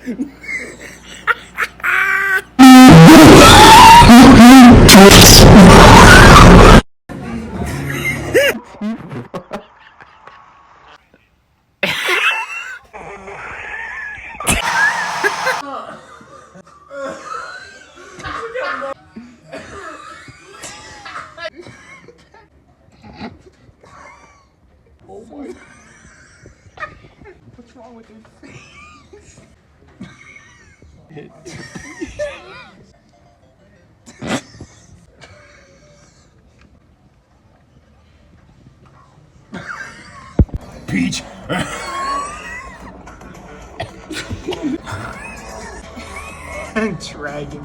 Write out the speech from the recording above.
Oh my. What's wrong with your face? Peach. Dragon.